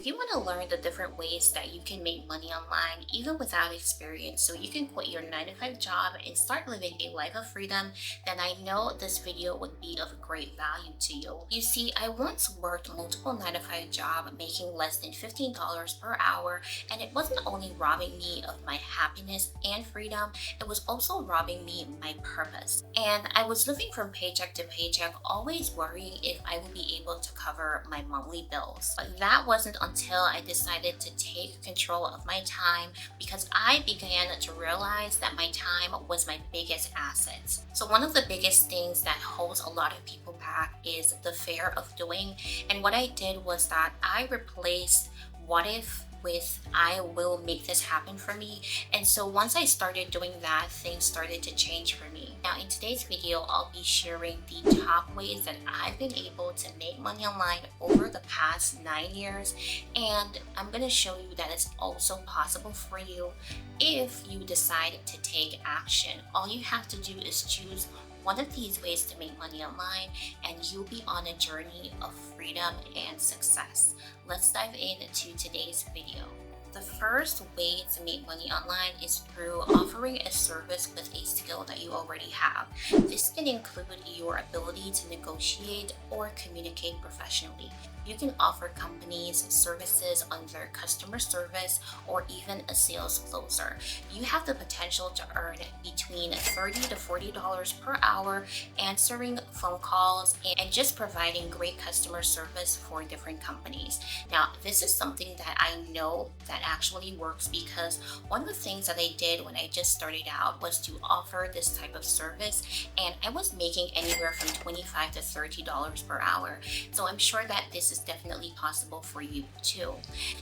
If you want to learn the different ways that you can make money online, even without experience, so you can quit your 9 to 5 job and start living a life of freedom, then I know this video would be of great value to you. You see, I once worked multiple 9 to 5 jobs making less than $15 per hour, and it wasn't only robbing me of my happiness and freedom, it was also robbing me my purpose. And I was living from paycheck to paycheck, always worrying if I would be able to cover my monthly bills. But that wasn't until I decided to take control of my time, because I began to realize that my time was my biggest asset. So one of the biggest things that holds a lot of people back is the fear of doing. And what I did was that I replaced what if with I will make this happen for me. And so once I started doing that, things started to change for me. Now in today's video, I'll be sharing the top ways that I've been able to make money online over the past 9 years. And I'm going to show you that it's also possible for you if you decide to take action. All you have to do is choose one of these ways to make money online, and you'll be on a journey of freedom and success. Let's dive into today's video. The first way to make money online is through offering a service with a skill that you already have. This can include your ability to negotiate or communicate professionally. You can offer companies services under customer service or even a sales closer. You have the potential to earn between $30 to $40 per hour answering phone calls and just providing great customer service for different companies. Now, this is something that I know that actually works, because one of the things that I did when I just started out was to offer this type of service, and I was making anywhere from $25 to $30 per hour. So I'm sure that this is definitely possible for you too.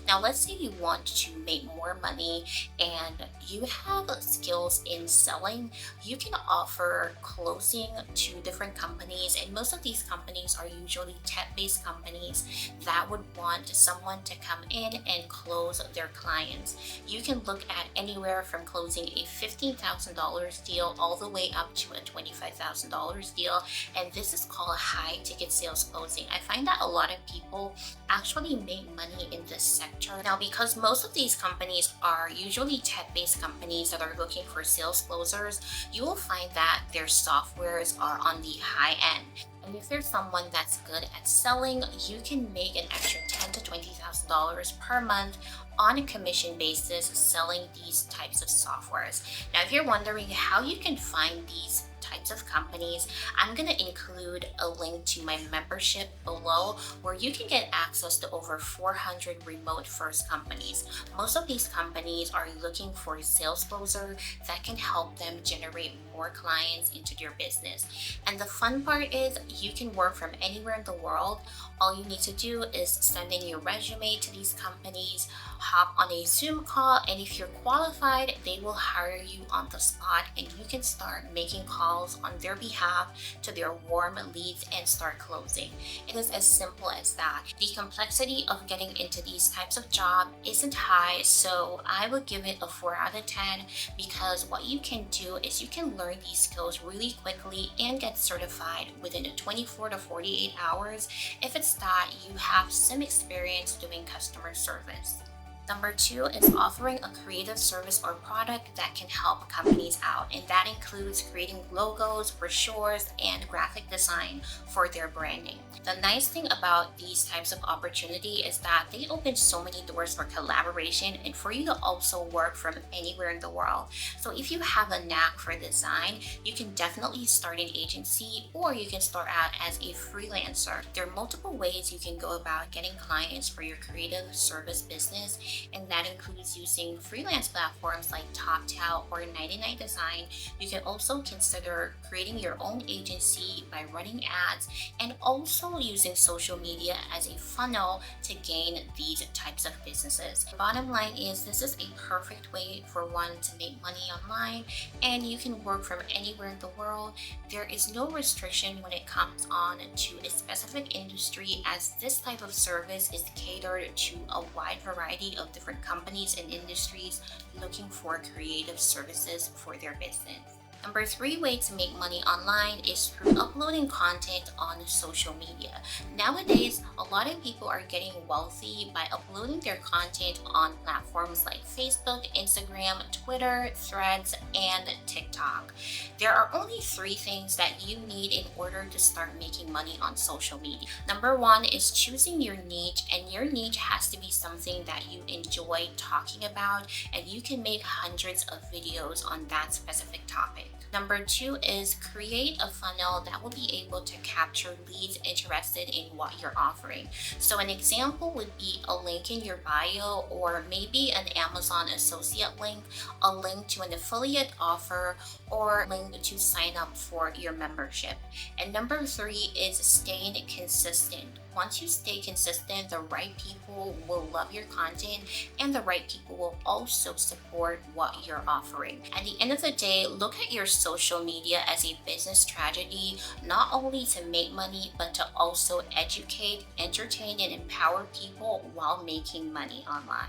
Now let's say you want to make more money and you have skills in selling. You can offer closing to different companies, and most of these companies are usually tech-based companies that would want someone to come in and close their clients. You can look at anywhere from closing a $15,000 deal all the way up to a $25,000 deal, and this is called high ticket sales closing. I find that a lot of people actually make money in this sector. Now, because most of these companies are usually tech-based companies that are looking for sales closers, you will find that their softwares are on the high end. And if you're someone that's good at selling, you can make an extra $10,000 to $20,000 per month on a commission basis selling these types of softwares. Now, if you're wondering how you can find these types of companies, I'm going to include a link to my membership below where you can get access to over 400 remote first companies. Most of these companies are looking for a sales closer that can help them generate more clients into their business. And the fun part is you can work from anywhere in the world. All you need to do is send in your resume to these companies, hop on a Zoom call, and if you're qualified, they will hire you on the spot and you can start making calls on their behalf to their warm leads and start closing. It is as simple as that. The complexity of getting into these types of jobs isn't high, so I would give it a 4 out of 10, because what you can do is you can learn these skills really quickly and get certified within 24 to 48 hours if it's that you have some experience doing customer service. Number 2 is offering a creative service or product that can help companies out, and that includes creating logos, brochures, and graphic design for their branding. The nice thing about these types of opportunity is that they open so many doors for collaboration and for you to also work from anywhere in the world. So if you have a knack for design, you can definitely start an agency, or you can start out as a freelancer. There are multiple ways you can go about getting clients for your creative service business, and that includes using freelance platforms like TalkTal or 99 Design. You can also consider creating your own agency by running ads and also using social media as a funnel to gain these types of businesses. The bottom line is this is a perfect way for one to make money online, and you can work from anywhere in the world. There is no restriction when it comes on to a specific industry, as this type of service is catered to a wide variety of different companies and industries looking for creative services for their business. Number three way to make money online is through uploading content on social media. Nowadays, a lot of people are getting wealthy by uploading their content on platforms like Facebook, Instagram, Twitter, Threads, and TikTok. There are only three things that you need in order to start making money on social media. Number one is choosing your niche, and your niche has to be something that you enjoy talking about, and you can make hundreds of videos on that specific topic. Number two is create a funnel that will be able to capture leads interested in what you're offering. So an example would be a link in your bio, or maybe an Amazon associate link, a link to an affiliate offer, or a link to sign up for your membership. And number three is staying consistent. Once you stay consistent, the right people will love your content, and the right people will also support what you're offering. At the end of the day, look at your social media as a business strategy, not only to make money, but to also educate, entertain, and empower people while making money online.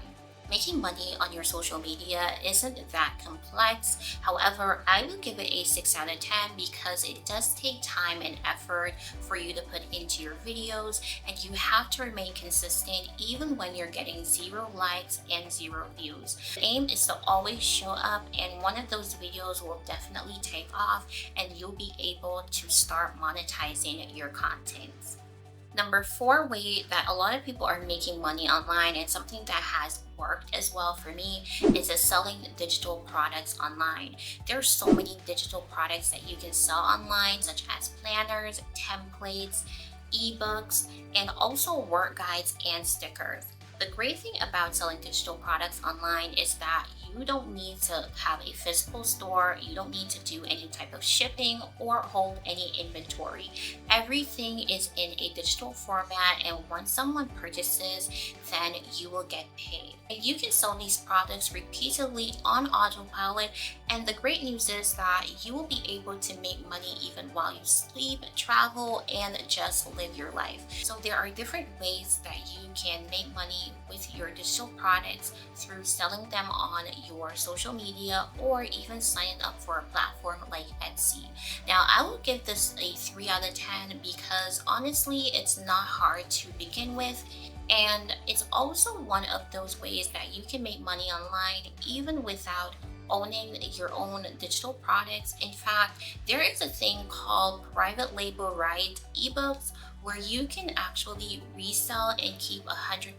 Making money on your social media isn't that complex. However, I will give it a 6 out of 10 because it does take time and effort for you to put into your videos, and you have to remain consistent even when you're getting 0 likes and 0 views. The aim is to always show up, and one of those videos will definitely take off, and you'll be able to start monetizing your content. Number four way that a lot of people are making money online, and something that has worked as well for me, is selling digital products online. There are so many digital products that you can sell online, such as planners, templates, ebooks, and also work guides and stickers. The great thing about selling digital products online is that you don't need to have a physical store, you don't need to do any type of shipping or hold any inventory. Everything is in a digital format, and once someone purchases, then you will get paid. And you can sell these products repeatedly on autopilot, and the great news is that you will be able to make money even while you sleep, travel, and just live your life. So there are different ways that you can make money with your digital products through selling them on your social media, or even signing up for a platform like Etsy. Now, I will give this a 3 out of 10 because honestly, it's not hard to begin with. And it's also one of those ways that you can make money online even without owning your own digital products. In fact, there is a thing called private label right ebooks, where you can actually resell and keep 100%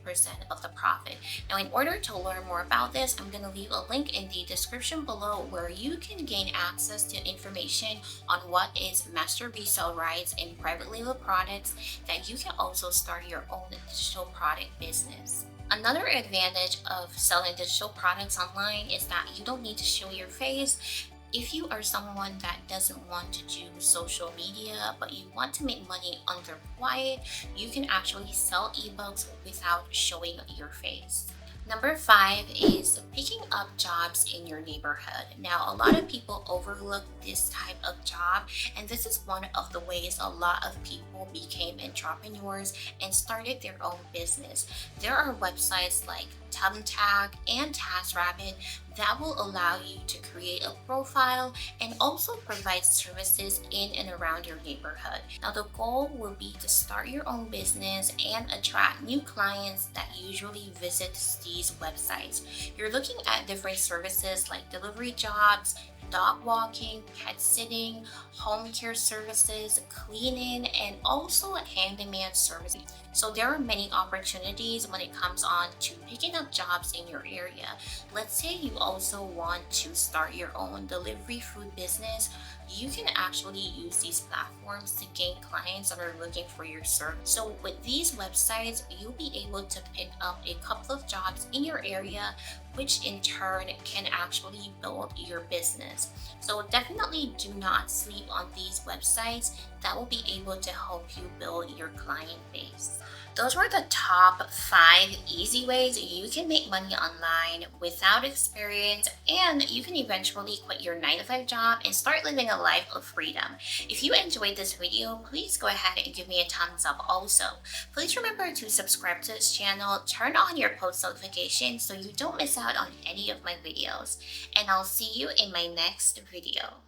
of the profit. Now, in order to learn more about this, I'm going to leave a link in the description below where you can gain access to information on what is master resale rights and private label products, that you can also start your own digital product business. Another advantage of selling digital products online is that you don't need to show your face. If you are someone that doesn't want to do social media, but you want to make money under quiet, you can actually sell ebooks without showing your face. Number five is picking up jobs in your neighborhood. Now, a lot of people overlook this type of job, and this is one of the ways a lot of people became entrepreneurs and started their own business. There are websites like Thumbtack and TaskRabbit that will allow you to create a profile and also provide services in and around your neighborhood. Now, the goal will be to start your own business and attract new clients that usually visit these websites. You're looking at different services like delivery jobs, dog walking, pet sitting, home care services, cleaning, and also handyman services. So there are many opportunities when it comes on to picking up jobs in your area. Let's say you also want to start your own delivery food business. You can actually use these platforms to gain clients that are looking for your service. So with these websites, you'll be able to pick up a couple of jobs in your area, which in turn can actually build your business. So definitely do not sleep on these websites. That will be able to help you build your client base. Those were the top 5 easy ways you can make money online without experience, and you can eventually quit your 9 to 5 job and start living a life of freedom. If you enjoyed this video, please go ahead and give me a thumbs up also. Please remember to subscribe to this channel, turn on your post notifications so you don't miss out on any of my videos, and I'll see you in my next video.